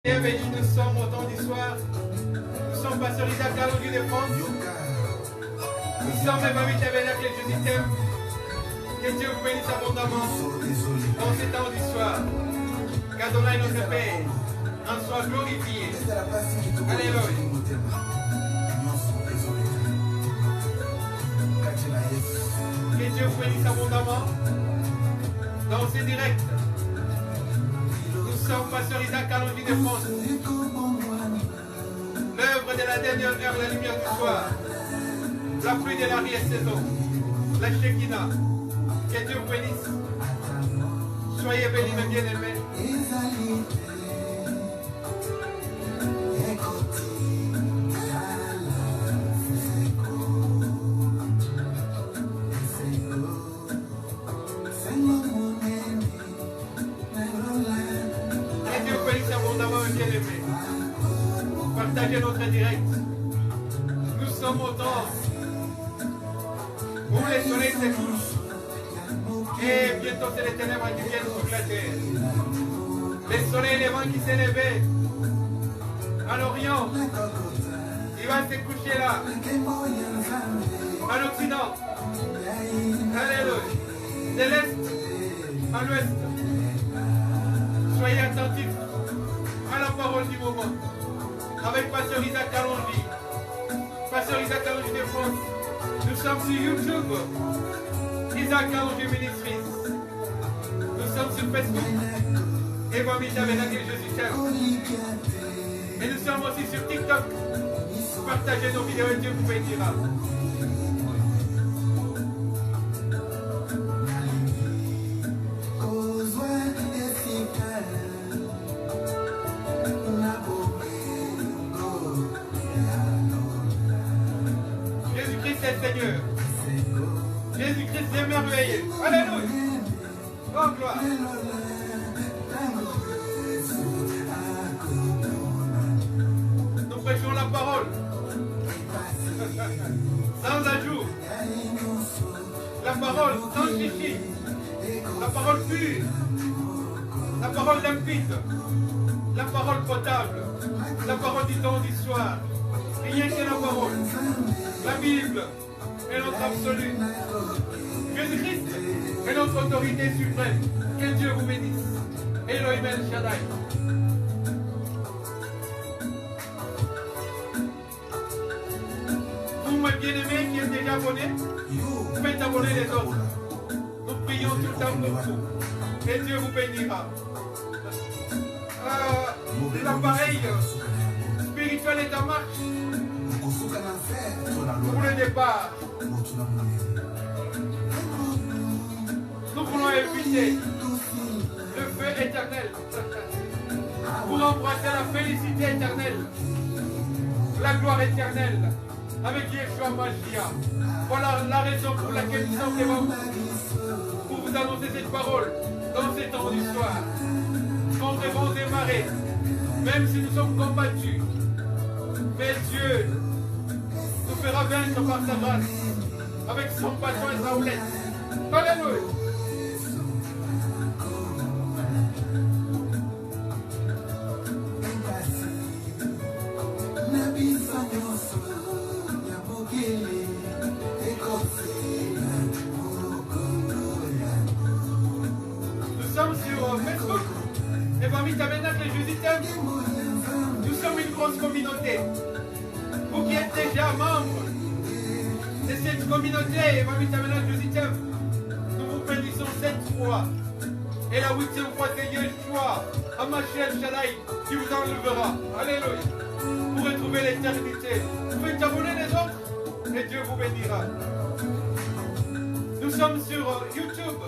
Bienvenue, nous sommes au temps du soir. Nous sommes Pasteur Isaac Kalonji de France. Nous sommes les familles Tabernacle et Jésus t'aime. Que Dieu vous bénisse abondamment dans ce temps du soir. Qu'Adonai notre Père en soit glorifié. Alléluia. Que Dieu vous bénisse abondamment dans ce direct. Nous sommes Pasteur Isaac Kalonji de France. L'œuvre de la dernière heure, la lumière du soir. La pluie de l'arrière-saison. La Shekinah. Que Dieu vous bénisse. Soyez bénis, mes bien-aimés. Partagez notre direct. Nous sommes au temps où le soleil se couche et bientôt c'est les ténèbres qui viennent sur la terre. Le soleil levant qui s'est levé en Orient, il va se coucher là, en Occident. Alléluia. De l'Est à l'Ouest. Soyez attentifs à la parole du moment. Avec Pasteur Isaac Kalonji. Pasteur Isaac Kalonji de France. Nous sommes sur YouTube. Isaac Kalonji Ministries. Nous sommes sur Facebook. Et Famille Tabernacle et Jésus t'aime. Et nous sommes aussi sur TikTok. Partagez nos vidéos et Dieu vous bénira. Seigneur. Jésus-Christ est merveilleux. Alléluia. Oh gloire. Nous prêchons la parole. Sans ajout. La parole sans chichi. La parole pure. La parole limpide. La parole potable. La parole du temps du soir. Rien que la parole. La Bible est notre absolu. Jésus-Christ est notre autorité suprême. Que Dieu vous bénisse. Elohim El Shaddai. Vous, mes bien-aimés qui êtes déjà abonnés, faites abonner les autres. Nous prions tout le temps pour vous. Que Dieu vous bénira. L'appareil spirituel est en marche. Pour le départ, nous voulons éviter le feu éternel pour embrasser la félicité éternelle, la gloire éternelle avec Yeshua Mashiach. Voilà la raison pour laquelle nous sommes devant vous, pour vous annoncer cette parole dans ces temps du soir. Contre vents et marées, même si nous sommes combattus, mais Dieu nous fera vaincre par sa grâce, avec son bâton et sa houlette. Alléluia. Nous sommes sur Facebook, les familles Tabernacle et Jésus t'aime. Nous sommes une grosse communauté. Vous qui êtes déjà membres de cette communauté, Famille Tabernacle Jésus t'aime, nous vous bénissons 7 fois. Et la 8e fois, c'est Yeshua, Amashel Shaddai, qui vous enlèvera. Alléluia. Pour retrouver l'éternité. Vous faites abonner les autres et Dieu vous bénira. Nous sommes sur YouTube,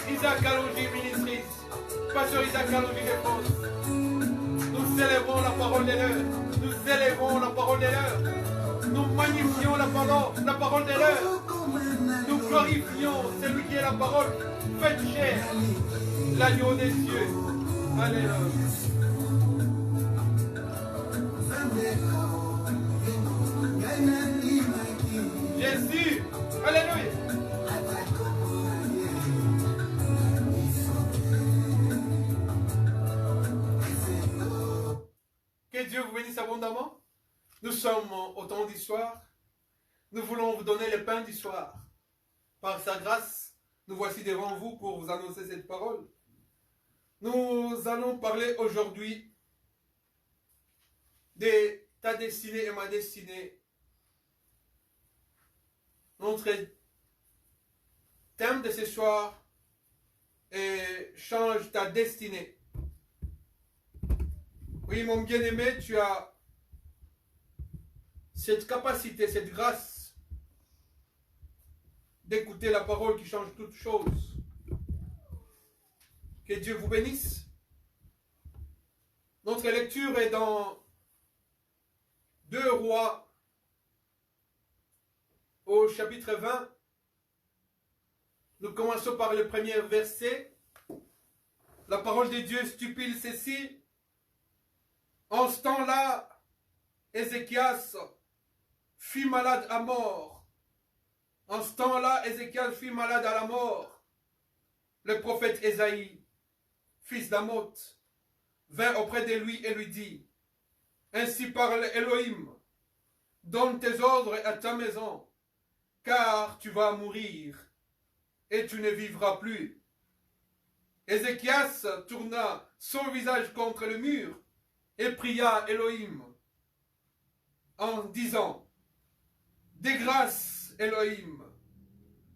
Isaac Kalonji Ministries, Pasteur Isaac Kalonji de France. Nous célébrons la parole de l'heure. Nous élevons la parole de l'heure. Nous magnifions la parole de l'heure. Nous glorifions celui qui est la parole. Faites chair, l'agneau des cieux. Alléluia. Jésus. Alléluia. Que Dieu vous bénisse abondamment. Nous sommes au temps du soir. Nous voulons vous donner le pain du soir. Par sa grâce, nous voici devant vous pour vous annoncer cette parole. Nous allons parler aujourd'hui de ta destinée et ma destinée. Notre thème de ce soir est change ta destinée. Oui, mon bien-aimé, tu as cette capacité, cette grâce d'écouter la parole qui change toutes choses. Que Dieu vous bénisse. Notre lecture est dans 2 Rois au chapitre 20. Nous commençons par le premier verset. La parole de Dieu stipule ceci. En ce temps-là, Ézéchias fut malade à mort. En ce temps-là, Ézéchias fut malade à la mort. Le prophète Ésaïe, fils d'Amoth, vint auprès de lui et lui dit, ainsi parle Elohim, donne tes ordres à ta maison, car tu vas mourir et tu ne vivras plus. Ézéchias tourna son visage contre le mur et pria Elohim en disant, de grâce Elohim,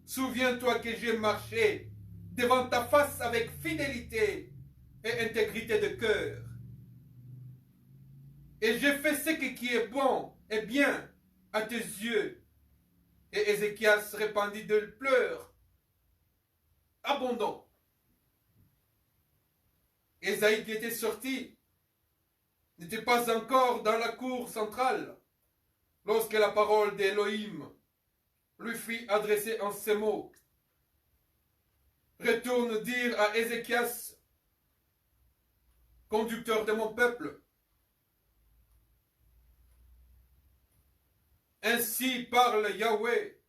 souviens-toi que j'ai marché devant ta face avec fidélité et intégrité de cœur. Et j'ai fait ce qui est bon et bien à tes yeux. Et Ézéchias répandit de pleurs abondants. Ésaïe qui était sorti n'était pas encore dans la cour centrale lorsque la parole d'Elohim lui fut adressée en ces mots. Retourne dire à Ézéchias, conducteur de mon peuple, ainsi parle Yahweh,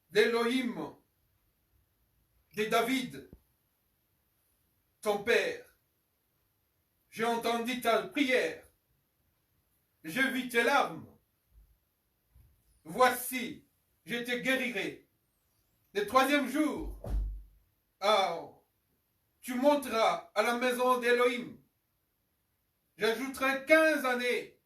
d'Elohim, de David, ton père. J'ai entendu ta prière, j'ai vu tes larmes. Voici, je te guérirai. Le troisième jour, tu monteras à la maison d'Elohim. J'ajouterai 15 années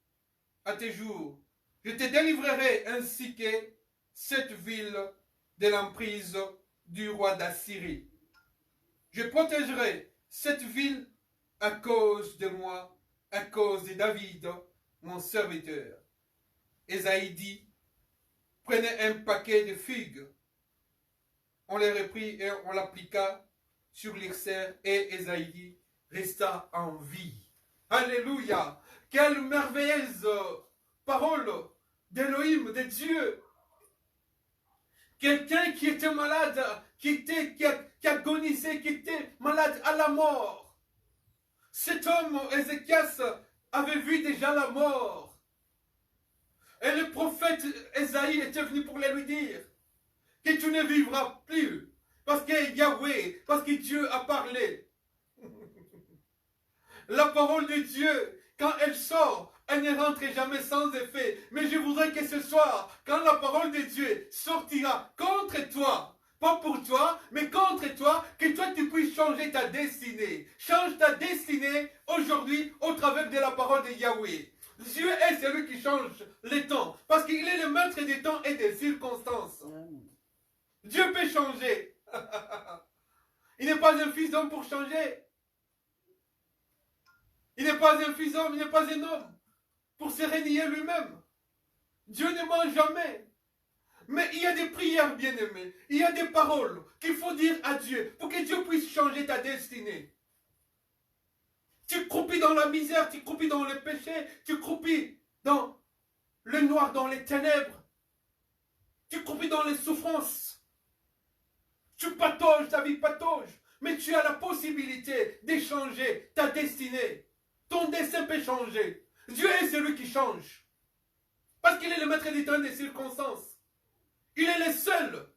à tes jours. Je te délivrerai ainsi que cette ville de l'emprise du roi d'Assyrie. Je protégerai cette ville à cause de moi, à cause de David, mon serviteur. Ésaïe dit, prenez un paquet de figues. On les reprit et on l'appliqua sur l'Ixer et Ésaïe resta en vie. Alléluia! Quelle merveilleuse parole d'Elohim, de Dieu! Quelqu'un qui était malade, qui agonisait, qui était malade à la mort. Cet homme, Ézéchias, avait vu déjà la mort. Et le prophète Ésaïe était venu pour lui dire que tu ne vivras plus. Parce que Yahweh, parce que Dieu a parlé. La parole de Dieu, quand elle sort, elle ne rentre jamais sans effet. Mais je voudrais que ce soir, quand la parole de Dieu sortira contre toi, pas pour toi, mais contre toi, que toi tu puisses changer ta destinée. Change ta destinée aujourd'hui au travers de la parole de Yahweh. Dieu est celui qui change les temps, parce qu'il est le maître des temps et des circonstances. Dieu peut changer. Il n'est pas un fils d'homme pour changer. Il n'est pas un fils d'homme, il n'est pas un homme pour se renier lui-même. Dieu ne ment jamais. Mais il y a des prières, bien-aimées. Il y a des paroles qu'il faut dire à Dieu pour que Dieu puisse changer ta destinée. Tu croupis dans la misère, tu croupis dans le péché, tu croupis dans le noir, dans les ténèbres. Tu croupis dans les souffrances. Tu patauges, ta vie patauge. Mais tu as la possibilité d'échanger ta destinée. Ton destin peut changer. Dieu est celui qui change. Parce qu'il est le maître des temps et des circonstances. Il est le seul.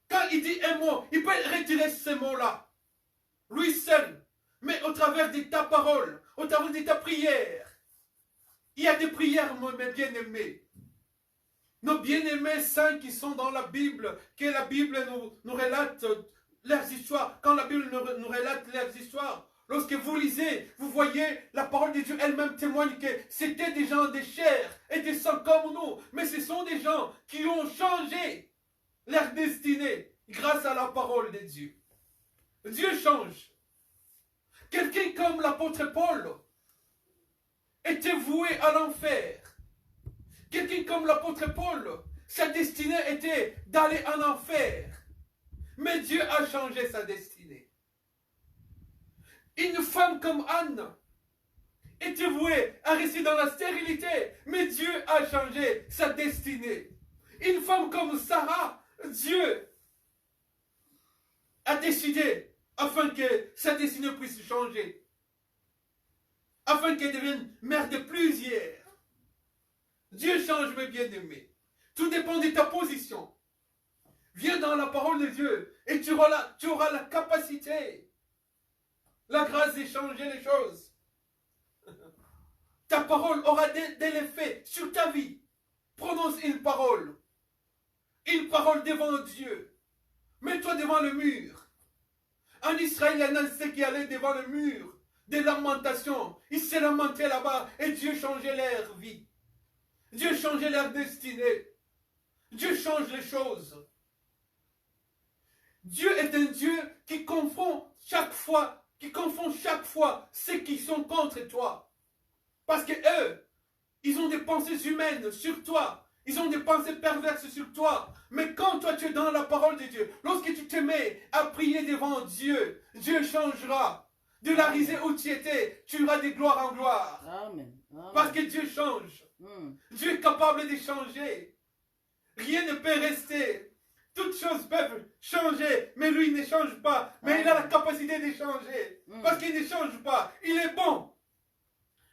Quand il dit un mot, il peut retirer ce mot-là. Lui seul. Mais au travers de ta parole, au travers de ta prière. Il y a des prières, mes bien-aimés. Nos bien-aimés saints qui sont dans la Bible, que la Bible nous relate leurs histoires. Quand la Bible nous relate leurs histoires, lorsque vous lisez, vous voyez, la parole de Dieu elle-même témoigne que c'était des gens de chair et de sang comme nous. Mais ce sont des gens qui ont changé leur destinée grâce à la parole de Dieu. Dieu change. Quelqu'un comme l'apôtre Paul était voué à l'enfer. Quelqu'un comme l'apôtre Paul, sa destinée était d'aller en enfer. Mais Dieu a changé sa destinée. Une femme comme Anne était vouée à rester dans la stérilité, mais Dieu a changé sa destinée. Une femme comme Sarah, Dieu a décidé afin que sa destinée puisse changer, afin qu'elle devienne mère de plusieurs. Dieu change, mes bien-aimés. Tout dépend de ta position. Viens dans la parole de Dieu et tu auras la capacité, la grâce de changer les choses. Ta parole aura de l'effet sur ta vie. Prononce une parole devant Dieu. Mets-toi devant le mur. En Israël, il y en a ceux qui allaient devant le mur des lamentations. Ils se lamentaient là-bas et Dieu changeait leur vie. Dieu changeait leur destinée. Dieu change les choses. Dieu est un Dieu qui confond chaque fois ceux qui sont contre toi. Parce que eux, ils ont des pensées humaines sur toi. Ils ont des pensées perverses sur toi. Mais quand toi tu es dans la parole de Dieu, lorsque tu te mets à prier devant Dieu, Dieu changera. De la risée où tu étais, tu iras de gloire en gloire. Amen. Amen. Parce que Dieu change. Dieu est capable de changer. Rien ne peut rester. Toutes choses peuvent changer, mais lui ne change pas. Mais il a la capacité de changer. Parce qu'il ne change pas. Il est bon.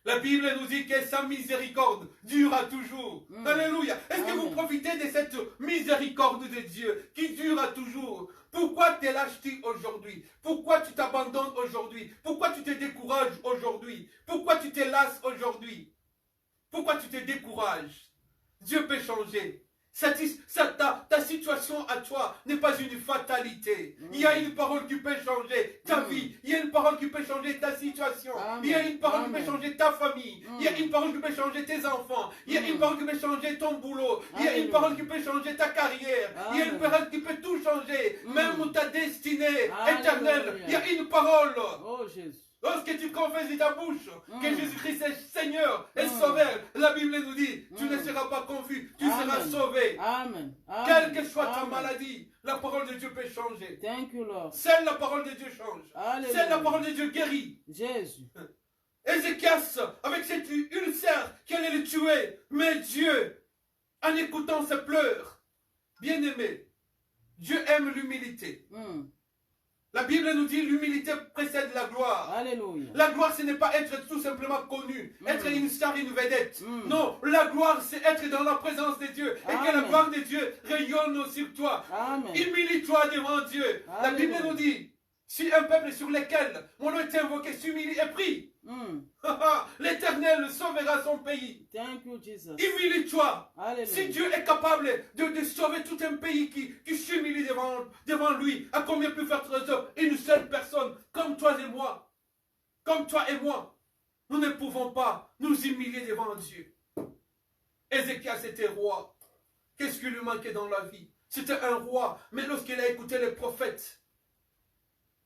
La Bible nous dit que sa miséricorde durera toujours. Alléluia. Est-ce que vous profitez de cette miséricorde de Dieu qui durera toujours? Pourquoi te lâches-tu aujourd'hui? Pourquoi tu t'abandonnes aujourd'hui? Pourquoi tu te décourages aujourd'hui? Pourquoi tu te lasses aujourd'hui? Pourquoi tu te décourages? Dieu peut changer. Ta situation à toi n'est pas une fatalité. Il y a une parole qui peut changer ta vie. Il y a une parole qui peut changer ta situation. Il y a une parole qui peut changer ta famille. Il y a une parole qui peut changer tes enfants. Il y a une parole qui peut changer ton boulot. Il y a une parole qui peut changer ta carrière. Il y a une parole qui peut tout changer. Même ta destinée éternelle. Il y a une parole. Oh Jésus. Lorsque tu confesses de ta bouche que Jésus-Christ est Seigneur et Sauveur, la Bible nous dit, tu ne seras pas confus, tu seras sauvé. Amen. Quelle que soit ta maladie, la parole de Dieu peut changer. Thank you, Lord. Seule la parole de Dieu change. Alléluia. Seule la parole de Dieu guérit. Jésus. Ézéchias, avec cette ulcère qui allait le tuer, mais Dieu, en écoutant ses pleurs, bien-aimé, Dieu aime l'humilité. La Bible nous dit l'humilité précède la gloire. Alléluia. La gloire, ce n'est pas être tout simplement connu, être une star, une vedette. Non, la gloire, c'est être dans la présence de Dieu et que la gloire de Dieu rayonne sur toi. Humilie-toi devant Dieu. La Bible nous dit, si un peuple sur lequel mon nom est invoqué s'humilie et prie, l'Éternel sauvera son pays. Thank you, Jesus. Humilie-toi. Alléluia. Si Dieu est capable de sauver tout un pays qui s'humilie devant lui, à combien plus faire une seule personne comme toi et moi? Comme toi et moi. Nous ne pouvons pas nous humilier devant Dieu. Ézéchias était roi. Qu'est-ce qui lui manquait dans la vie? C'était un roi. Mais lorsqu'il a écouté les prophètes,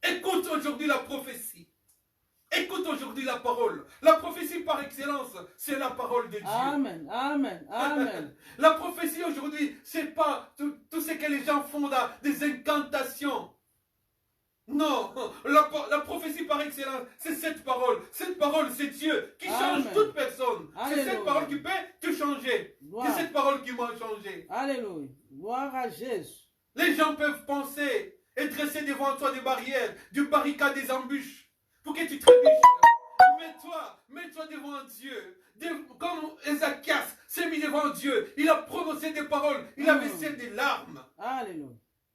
écoute aujourd'hui la prophétie. Écoute aujourd'hui la parole. La prophétie par excellence, c'est la parole de Dieu. Amen, amen, amen. La prophétie aujourd'hui, c'est pas tout ce que les gens font là, des incantations. Non, la prophétie par excellence, c'est cette parole. Cette parole, c'est Dieu qui change toute personne. C'est cette parole qui peut te changer. C'est cette parole qui m'a changé. Alléluia. Gloire à Jésus. Les gens peuvent penser et dresser devant toi des barrières, des barricades, des embûches, pour que tu trébuches. Mets-toi devant Dieu. Comme Ézéchias s'est mis devant Dieu, il a prononcé des paroles, il a versé des larmes. Alléluia.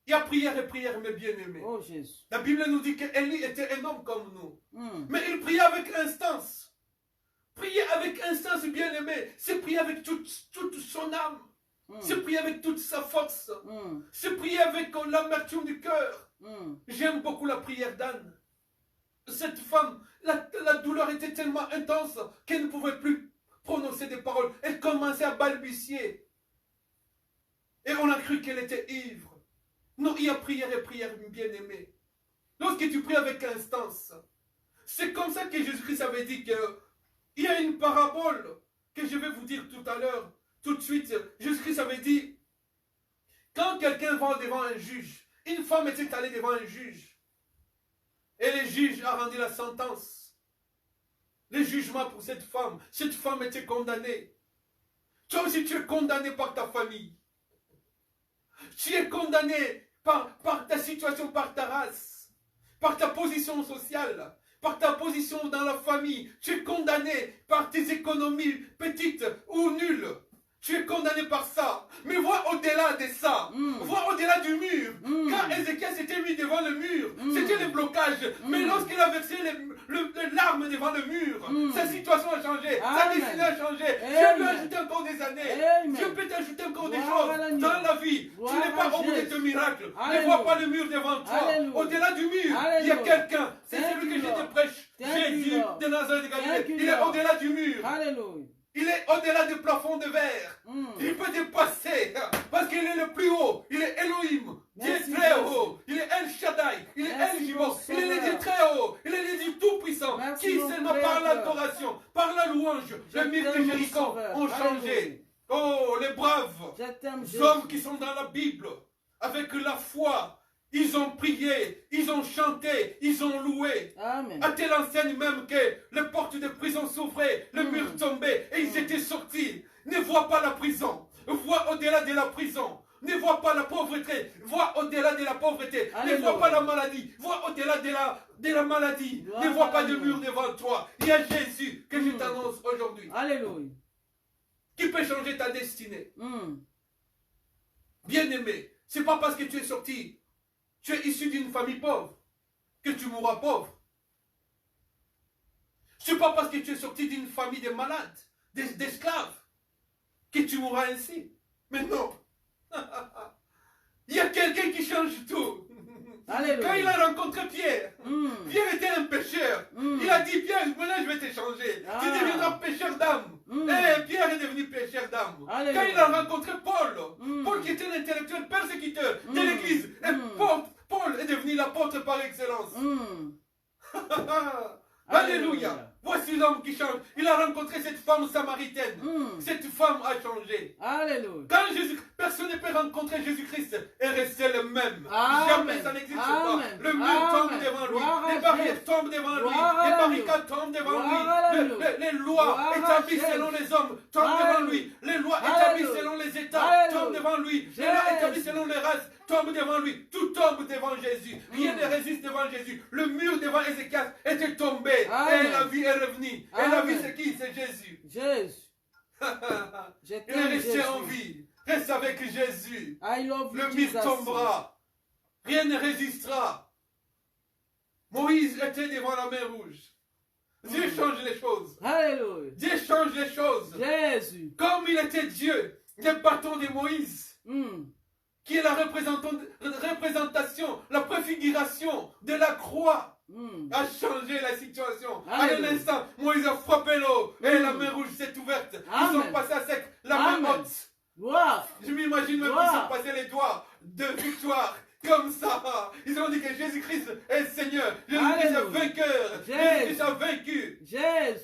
Il y a prière et prière, mes bien-aimés. Oh Jésus. La Bible nous dit qu'Élie était un homme comme nous. Mais il priait avec instance. prier. C'est prier avec toute son âme. C'est prier avec toute sa force. C'est prier avec l'amertume du cœur. J'aime beaucoup la prière d'Anne. Cette femme, la douleur était tellement intense qu'elle ne pouvait plus prononcer des paroles. Elle commençait à balbutier. Et on a cru qu'elle était ivre. Non, il y a prière et prière, bien-aimé. Lorsque tu pries avec instance, c'est comme ça que Jésus-Christ avait dit qu'il y a une parabole que je vais vous dire tout à l'heure, tout de suite. Jésus-Christ avait dit, quand quelqu'un va devant un juge, une femme était allée devant un juge, et le juge a rendu la sentence. Le jugement pour cette femme était condamnée. Toi aussi tu es condamné par ta famille. Tu es condamné par ta situation, par ta race, par ta position sociale, par ta position dans la famille. Tu es condamné par tes économies petites ou nulles. Tu es condamné par ça. Mais vois au-delà de ça. Vois au-delà du mur. Quand Ézéchiel s'était mis devant le mur, c'était le blocage. Mais lorsqu'il a versé les larmes devant le mur, sa situation a changé. Sa destinée a changé. Dieu peut ajouter encore des années. Dieu peut t'ajouter encore des choses dans la vie. Tu n'es pas au bout de tes miracles. Ne vois pas le mur devant toi. Au-delà du mur, il y a quelqu'un. C'est celui que je te prêche. Jésus de Nazareth de Galilée. Il est au-delà du mur. Alléluia. Il est au-delà du plafond de verre. Il peut dépasser parce qu'il est le plus haut. Il est Elohim. Il est très haut. Il est El Shaddai. Il est El Jibor. Il est le Dieu très haut. Il est le Dieu tout-puissant. Qui seulement par l'adoration, par la louange, le mur de Jéricho ont changé. Oh, les braves hommes qui sont dans la Bible, avec la foi, ils ont prié, ils ont chanté, ils ont loué. Amen. À telle enseigne même que les portes de prison s'ouvraient, le mur tombait et ils étaient sortis. Ne vois pas la prison, vois au-delà de la prison. Ne vois pas la pauvreté, vois au-delà de la pauvreté. Alléluia. Ne vois pas la maladie, vois au-delà de la maladie. Ne vois pas de mur devant toi. Il y a Jésus que je t'annonce aujourd'hui. Alléluia. Qui peut changer ta destinée. Bien-aimé, c'est pas parce que tu es sorti, tu es issu d'une famille pauvre, que tu mourras pauvre. Ce n'est pas parce que tu es sorti d'une famille de malades, d'esclaves, que tu mourras ainsi. Mais non. Il y a quelqu'un qui change tout. Alléluia. Quand il a rencontré Pierre, Pierre était un pécheur. Il a dit, Pierre, maintenant je vais te changer. Tu deviendras pécheur d'âme. Et Pierre est devenu pécheur d'âme. Quand il a rencontré Paul, Paul qui était l'intellectuel persécuteur de l'église, et Paul est devenu l'apôtre par excellence. Alléluia. Voici l'homme qui change. Il a rencontré cette femme samaritaine. Cette femme a changé. Alléluia. Quand personne ne peut rencontrer Jésus-Christ et rester le même. Amen. Jamais ça n'existe pas. Le mur tombe devant lui. Les barrières tombent devant lui. Les barricades tombent devant lui. Les lois établies selon les hommes tombent devant lui. Les lois établies selon les États tombent devant lui. Les lois établies selon les races tombent devant lui. Tout tombe devant Jésus. Rien ne résiste devant Jésus. Le mur devant Ézéchiel était tombé. Et la vie est revenue. Et la vie c'est qui? C'est Jésus. Jésus. Il est resté en vie. Reste avec Jésus. Le mur tombera. Rien ne résistera. Moïse était devant la mer rouge. Dieu change les choses. Alléluia. Dieu change les choses. Jésus. Comme il était Dieu, le bâton de Moïse, qui est la représentation, la préfiguration de la croix, a changé la situation. À un instant, Moïse a frappé l'eau et la mer rouge s'est ouverte. Ils sont passés à sec. La main haute. Je m'imagine même qu'ils sont passés les doigts de victoire. Comme ça, ils ont dit que Jésus-Christ est Seigneur. Jésus-Christ est vainqueur. Jésus-Christ a vaincu.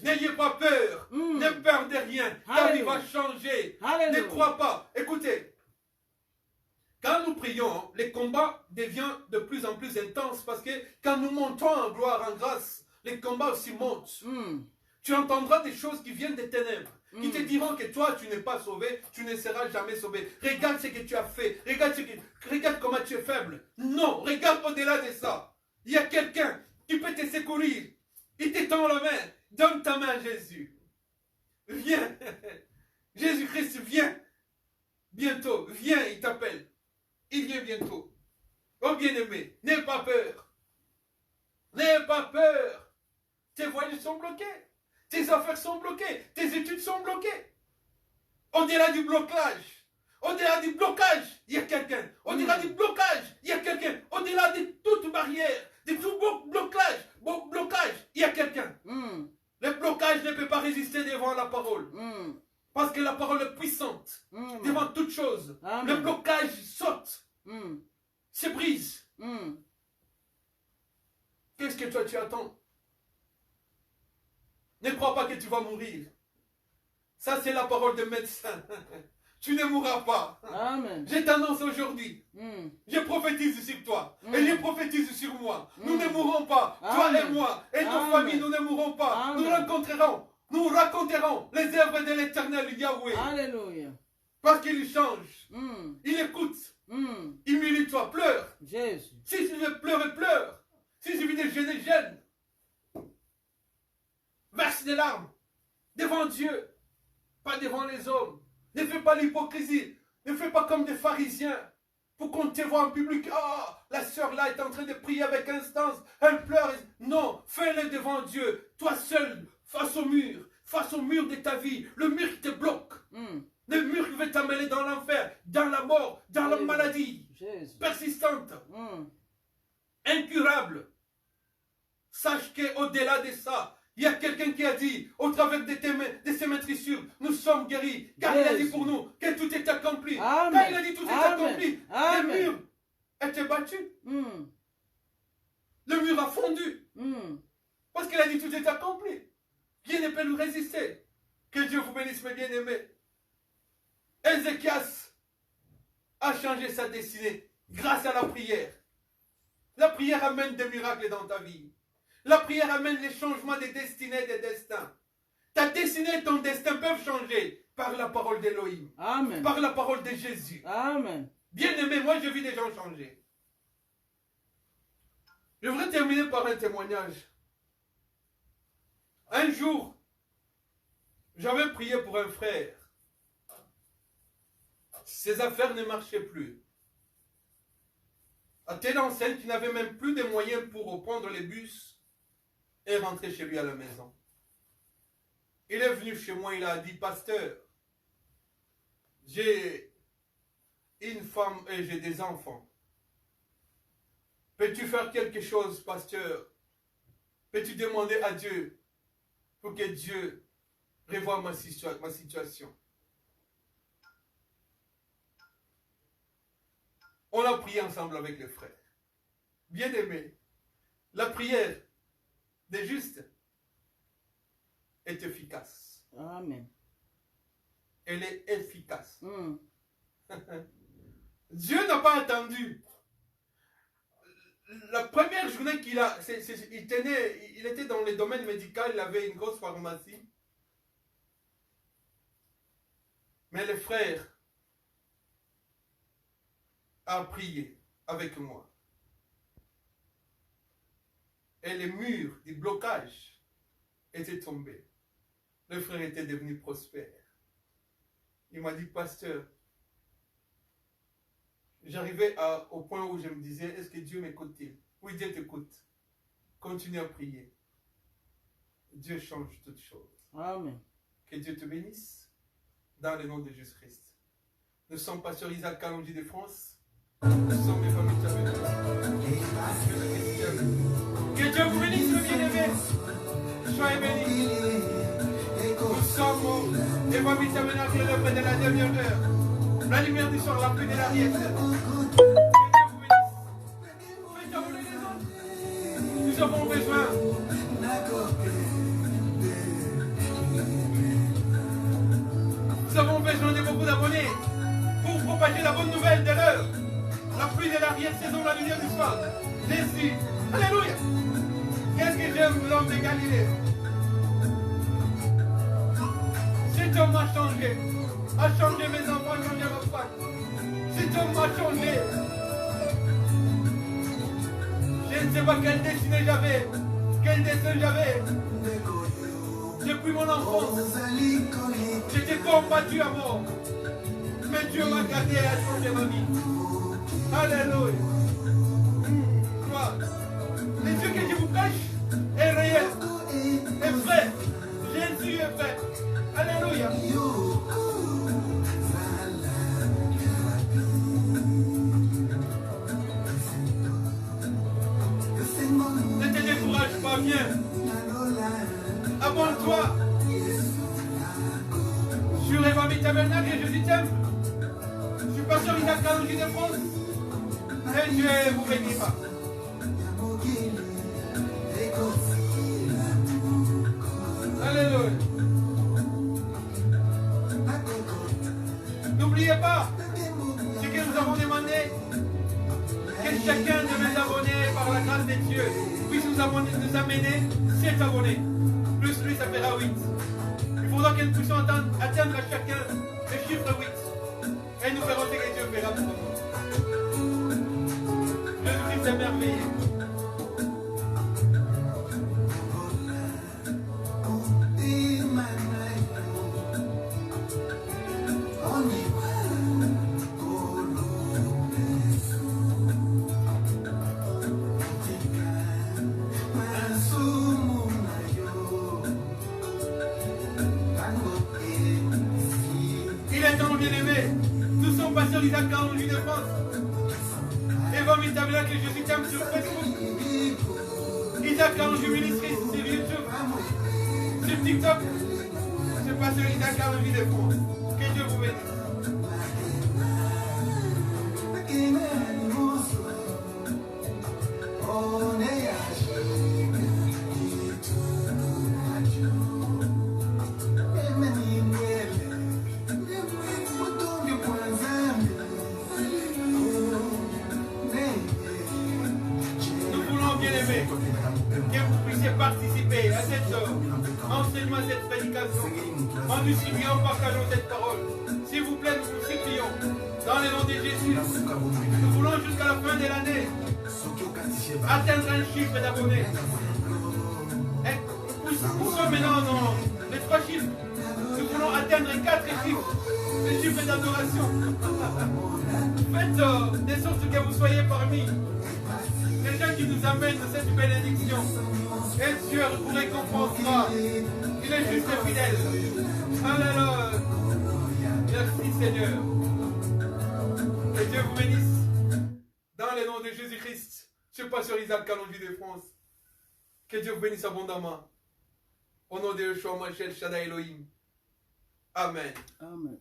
N'ayez pas peur. Ne perdez rien. Ta vie va changer. Ne crois pas. Écoutez. Quand nous prions, les combats deviennent de plus en plus intenses parce que quand nous montons en gloire, en grâce, les combats aussi montent. Tu entendras des choses qui viennent des ténèbres, qui te diront que toi, tu n'es pas sauvé, tu ne seras jamais sauvé. Regarde ce que tu as fait, regarde comment tu es faible. Non, regarde au-delà de ça. Il y a quelqu'un qui peut te secourir. Il te tend la main. Donne ta main à Jésus. Viens. Jésus-Christ, viens. Bientôt, viens, il t'appelle. Il vient bientôt. Oh bien-aimé, n'aie pas peur. N'aie pas peur. Tes voyages sont bloqués. Tes affaires sont bloquées. Tes études sont bloquées. Au-delà du blocage. Au-delà du blocage, il y a quelqu'un. Au-delà du blocage, il y a quelqu'un. Au-delà de toute barrière, de tout blocage, il y a quelqu'un. Le blocage ne peut pas résister devant la parole. Parce que la parole est puissante. Devant toute chose. Le blocage saute. Se brise. Qu'est-ce que toi tu attends? Ne crois pas que tu vas mourir. Ça c'est la parole de médecin. Tu ne mourras pas. Amen. Je t'annonce aujourd'hui. Je prophétise sur toi. Et je prophétise sur moi. Nous ne mourrons pas. Toi et moi. Et nos familles, nous ne mourrons pas. Nous rencontrerons. Nous raconterons les œuvres de l'éternel Yahweh. Alléluia. Parce qu'il change. Il écoute. Humilie-toi. Pleure. Jésus. Si tu veux pleurer, pleure. Si tu veux gêner, gêne. Verse des larmes. Devant Dieu. Pas devant les hommes. Ne fais pas l'hypocrisie. Ne fais pas comme des pharisiens. Pour qu'on te voit en public. Ah, la sœur là est en train de prier avec instance. Elle pleure. Non, fais-le devant Dieu. Toi seul, face au mur de ta vie. Le mur qui te bloque. Le mur qui veut t'amener dans l'enfer, dans la mort, dans la maladie. Jésus. Persistante. Incurable. Sache qu'au-delà de ça, il y a quelqu'un qui a dit, au travers de ses maîtrissures, nous sommes guéris. Car il a dit pour nous que tout est accompli. Amen. Car il a dit tout est accompli. Amen. Le mur était battu. Le mur a fondu. Parce qu'il a dit tout est accompli. Rien ne peut nous résister. Que Dieu vous bénisse, mes bien-aimés. Ézéchias a changé sa destinée grâce à la prière. La prière amène des miracles dans ta vie. La prière amène les changements des destinées et des destins. Ta destinée et ton destin peuvent changer par la parole d'Élohim. Amen. Par la parole de Jésus. Amen. Bien-aimé, moi je vis des gens changer. Je voudrais terminer par un témoignage. Un jour, j'avais prié pour un frère. Ses affaires ne marchaient plus. À telle enseigne qu'il n'avait même plus de moyens pour prendre les bus et rentrer chez lui à la maison. Il est venu chez moi, il a dit, pasteur, j'ai une femme et j'ai des enfants. Peux-tu faire quelque chose, pasteur? Peux-tu demander à Dieu pour que Dieu revoie ma situation? On a prié ensemble avec les frères. Bien-aimés, la prière des justes est efficace. Amen. Elle est efficace. Dieu n'a pas attendu. La première journée qu'il a, il était dans le domaine médical, il avait une grosse pharmacie. Mais le frère a prié avec moi. Et les murs du blocage étaient tombés. Le frère était devenu prospère. Il m'a dit, pasteur, j'arrivais au point où je me disais, est-ce que Dieu m'écoute-t-il? Oui, Dieu t'écoute. Continue à prier. Dieu change toutes choses. Amen. Que Dieu te bénisse dans le nom de Jésus-Christ. Nous sommes pasteur Isaac Kalonji de France. Nous sommes les familles Tabernacle. Que Dieu vous bénisse, le bien-aimé. Soyez bénis. Nous sommes les familles Tabernacle, l'œuvre de la dernière heure. La lumière du soir, la pluie de l'arrière. Que Dieu vous bénisse. Faites abonner les autres. Nous avons besoin. Nous avons besoin de beaucoup d'abonnés pour propager la bonne nouvelle de l'heure. La pluie de l'arrière-saison, la lumière du soir. Jésus. Alléluia. Qu'est-ce que j'aime l'homme de Galilée? Cet homme a changé mes enfants, a changé ma femme. Cet homme m'a changé. Je ne sais pas quelle destinée j'avais, quel destin j'avais. Depuis mon enfance, j'étais combattu à mort. Mais Dieu m'a gardé et a changé ma vie. Alléluia. Gloire. Le Dieu que je vous cache est réel, est vrai. Jésus est vrai. Alléluia. tabernacle et Jésus t'aime. Je suis pas sûr Isaac Kalonji de France. Et Dieu vous bénira. Alléluia. N'oubliez pas ce que nous avons demandé, que chacun de mes abonnés, par la grâce de Dieu, puisse nous amener 7 abonnés. Plus lui, ça fera 8. Il faudra que nous puissions atteindre à chacun le chiffre 8. Et nous verrons ce que Dieu fera pour nous. Jésus-Christ est merveilleux. Pasteur Isaac Kalonji de France. Et votre tabernacle que Jésus t'aime sur Facebook. Isaac Kalonji Ministries sur YouTube. Sur TikTok. C'est Pasteur Isaac Kalonji de France. Que Dieu vous bénisse. Participer à cet enseignement, à cette prédication, en distribuant, en partageant cette parole. S'il vous plaît, nous vous supplions, dans le nom de Jésus, nous voulons jusqu'à la fin de l'année atteindre un chiffre d'abonnés. Nous sommes maintenant dans les 3 chiffres. Nous voulons atteindre 4 chiffres, les chiffres d'adoration. Faites de sorte que vous soyez parmi les gens qui nous amènent cette bénédiction. Et Dieu vous récompensera. Il est juste et fidèle. Alléluia. Merci Seigneur. Que Dieu vous bénisse. Dans le nom de Jésus-Christ. Je suis Pasteur Isaac Kalonji de France. Que Dieu vous bénisse abondamment. Au nom de Yeshua Mashiach Shaddai Elohim. Amen. Amen.